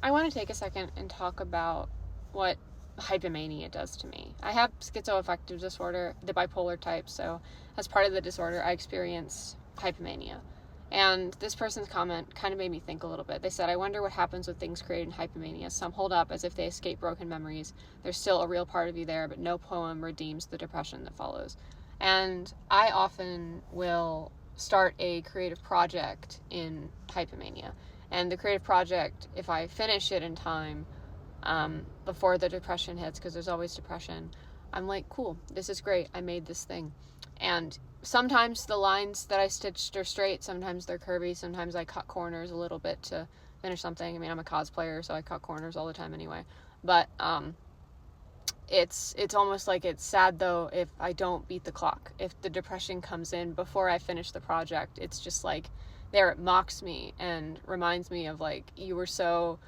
I want to take a second and talk about what hypomania does to me. I have schizoaffective disorder, the bipolar type, so as part of the disorder, I experience hypomania. And this person's comment kind of made me think a little bit. They said, I wonder what happens with things created in hypomania. Some hold up as if they escape broken memories. There's still a real part of you there, but no poem redeems the depression that follows. And I often will start a creative project in hypomania. And the creative project, if I finish it in time, before the depression hits, because there's always depression, I'm like, cool, this is great, I made this thing. And sometimes the lines that I stitched are straight, sometimes they're curvy, sometimes I cut corners a little bit to finish something. I mean, I'm a cosplayer, so I cut corners all the time anyway. But it's almost like it's sad, though, if I don't beat the clock. If the depression comes in before I finish the project, it's just like, there, it mocks me and reminds me of, like, you were so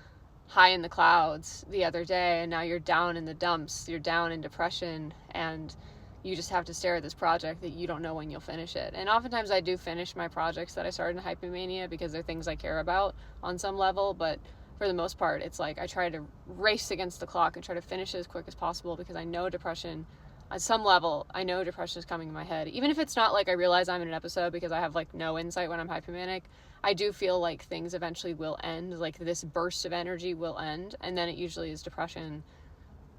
high in the clouds the other day and now you're down in the dumps, you're down in depression, and you just have to stare at this project that you don't know when you'll finish it. And oftentimes I do finish my projects that I started in hypomania because they're things I care about on some level, but for the most part, it's like I try to race against the clock and try to finish it as quick as possible because I know depression, on some level, I know depression is coming in my head. Even if it's not like I realize I'm in an episode because I have like no insight when I'm hypomanic, I do feel like things eventually will end, like this burst of energy will end, and then it usually is depression.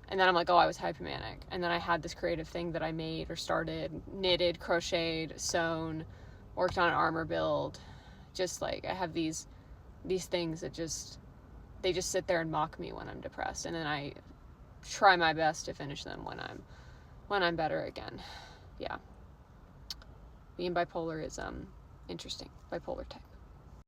And then I'm like, oh, I was hypomanic. And then I had this creative thing that I made or started, knitted, crocheted, sewn, worked on an armor build. Just like, I have these things that they just sit there and mock me when I'm depressed. And then I try my best to finish them when I'm better again. Yeah. Being bipolar is interesting. Bipolar type.